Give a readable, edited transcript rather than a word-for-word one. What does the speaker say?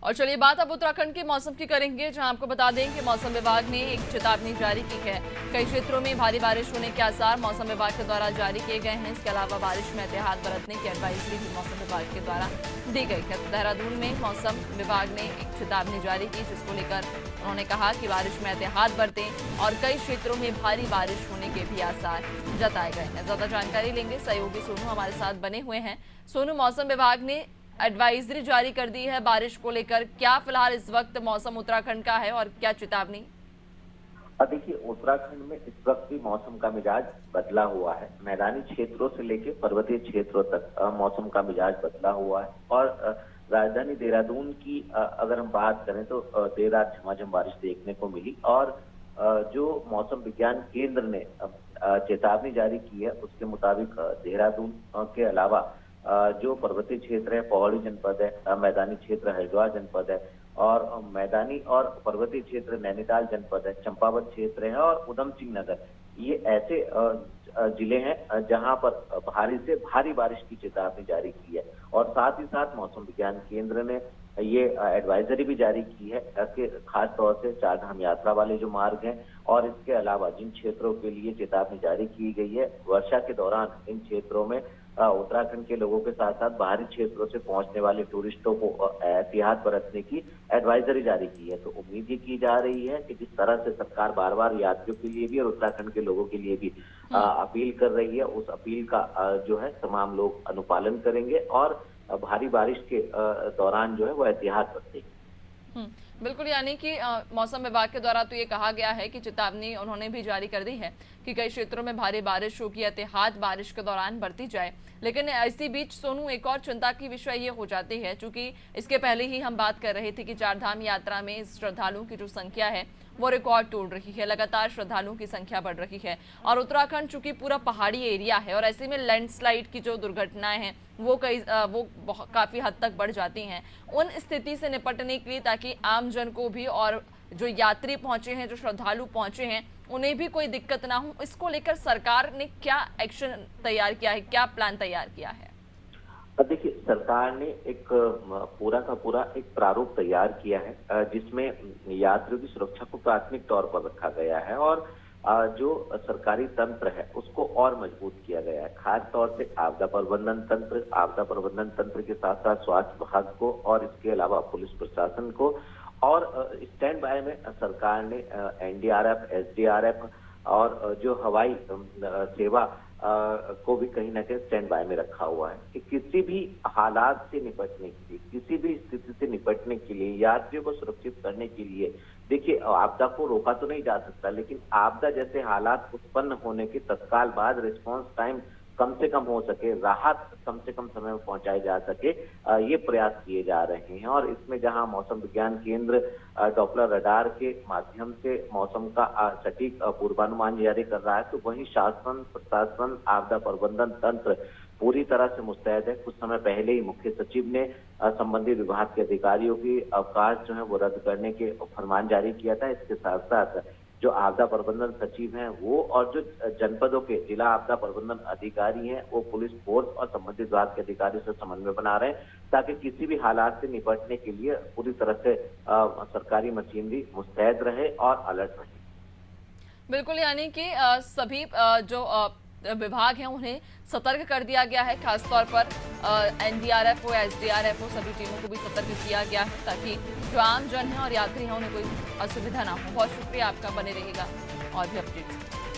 और चलिए बात अब उत्तराखंड के मौसम की करेंगे, जहां आपको बता दें कि मौसम विभाग ने एक चेतावनी जारी की है। कई क्षेत्रों में भारी बारिश होने के आसार मौसम विभाग के द्वारा जारी किए गए हैं। इसके अलावा बारिश में एहतियात बरतने की एडवाइजरी भी मौसम विभाग के द्वारा दी गई है। देहरादून में मौसम विभाग ने एक चेतावनी जारी की, जिसको लेकर उन्होंने कहा कि बारिश में एहतियात बरतें और कई क्षेत्रों में भारी बारिश होने के भी आसार जताए गए हैं। ज्यादा जानकारी लेंगे, सहयोगी सोनू हमारे साथ बने हुए हैं। सोनू, मौसम विभाग ने एडवाइजरी जारी कर दी है बारिश को लेकर, क्या फिलहाल इस वक्त मौसम उत्तराखंड का है और क्या चेतावनी? देखिए, उत्तराखंड में इस वक्त भी मौसम का मिजाज बदला हुआ है। मैदानी क्षेत्रों से लेकर पर्वतीय क्षेत्रों तक मौसम का मिजाज बदला हुआ है। और राजधानी देहरादून की अगर हम बात करें तो देर रात झमाझम बारिश देखने को मिली। और जो मौसम विज्ञान केंद्र ने चेतावनी जारी की है, उसके मुताबिक देहरादून के अलावा जो पर्वतीय क्षेत्र है, पौड़ी जनपद है, मैदानी क्षेत्र हरिद्वार जनपद है, और मैदानी और पर्वतीय क्षेत्र नैनीताल जनपद है, चंपावत क्षेत्र है और उधम सिंह नगर, ये ऐसे जिले हैं जहां पर भारी से भारी बारिश की चेतावनी जारी की है। और साथ ही साथ मौसम विज्ञान केंद्र ने ये एडवाइजरी भी जारी की है कि खास तौर से चारधाम यात्रा वाले जो मार्ग हैं और इसके अलावा जिन क्षेत्रों के लिए चेतावनी जारी की गई है, वर्षा के दौरान इन क्षेत्रों में उत्तराखंड के लोगों के साथ साथ बाहरी क्षेत्रों से पहुंचने वाले टूरिस्टों को एहतियात बरतने की एडवाइजरी जारी की है। तो उम्मीद ये की जा रही है कि जिस तरह से सरकार बार बार यात्रियों के लिए भी और उत्तराखंड के लोगों के लिए भी अपील कर रही है, उस अपील का जो है तमाम लोग अनुपालन करेंगे और भारी बारिश के दौरान जो है वो एहतियात बरतेंगे। बिल्कुल, यानी कि मौसम विभाग के द्वारा तो ये कहा गया है कि चेतावनी उन्होंने भी जारी कर दी है कि कई क्षेत्रों में भारी बारिश होगी, एहतियात बारिश के दौरान बरती जाए। लेकिन इसी बीच सोनू, एक और चिंता की विषय ये हो जाती है, चूंकि इसके पहले ही हम बात कर रहे थे कि चारधाम यात्रा में श्रद्धालुओं की जो संख्या है वो रिकॉर्ड तोड़ रही है। लगातार श्रद्धालुओं की संख्या बढ़ रही है और उत्तराखंड चूंकि पूरा पहाड़ी एरिया है और ऐसे में लैंडस्लाइड की जो दुर्घटनाएं हैं वो काफी हद तक बढ़ जाती हैं। उन स्थिति से निपटने के लिए, ताकि आम जन को भी और जो यात्री पहुंचे हैं, जो श्रद्धालु पहुंचे हैं, उन्हें भी कोई दिक्कत ना हो, इसको लेकर सरकार ने क्या एक्शन तैयार किया है, क्या प्लान तैयार किया है? देखिए, सरकार ने एक पूरा का पूरा एक प्रारूप तैयार किया है जिसमें यात्रियों की सुरक्षा को प्राथमिक तौर पर रखा गया है और जो सरकारी तंत्र है उसको और मजबूत किया गया है। खास तौर से आपदा प्रबंधन तंत्र के साथ साथ स्वास्थ्य विभाग को और इसके अलावा पुलिस प्रशासन को, और स्टैंड बाय में सरकार ने एनडीआरएफ, एसडीआरएफ और जो हवाई सेवा को भी कहीं ना कहीं स्टैंड बाय में रखा हुआ है कि किसी भी हालात से निपटने के लिए, किसी भी स्थिति से निपटने के लिए, यात्रियों को सुरक्षित करने के लिए, देखिए आपदा को रोका तो नहीं जा सकता, लेकिन आपदा जैसे हालात उत्पन्न होने के तत्काल बाद रिस्पांस टाइम कम से कम हो सके, राहत कम से कम समय में पहुंचाई जा सके, ये प्रयास किए जा रहे हैं। और इसमें जहां मौसम विज्ञान केंद्र डॉप्लर रडार के माध्यम से मौसम का सटीक पूर्वानुमान जारी कर रहा है, तो वहीं शासन, प्रशासन, आपदा प्रबंधन तंत्र पूरी तरह से मुस्तैद है। कुछ समय पहले ही मुख्य सचिव ने संबंधित विभाग के अधिकारियों की अवकाश जो है वो रद्द करने के फरमान जारी किया था। इसके साथ साथ जो आपदा प्रबंधन सचिव हैं वो और जो जनपदों के जिला आपदा प्रबंधन अधिकारी हैं वो पुलिस फोर्स और संबंधित विभाग के अधिकारियों से समन्वय बना रहे हैं, ताकि किसी भी हालात से निपटने के लिए पूरी तरह से सरकारी मशीनरी मुस्तैद रहे और अलर्ट रहे। बिल्कुल, यानी कि सभी जो विभाग हैं उन्हें सतर्क कर दिया गया है। खासतौर पर एनडीआरएफ हो या एसडीआरएफ हो, सभी टीमों को भी सतर्क किया गया है ताकि जो आम जन है और यात्री हैं उन्हें कोई असुविधा ना हो। बहुत शुक्रिया आपका, बने रहेगा और भी अपडेट्स।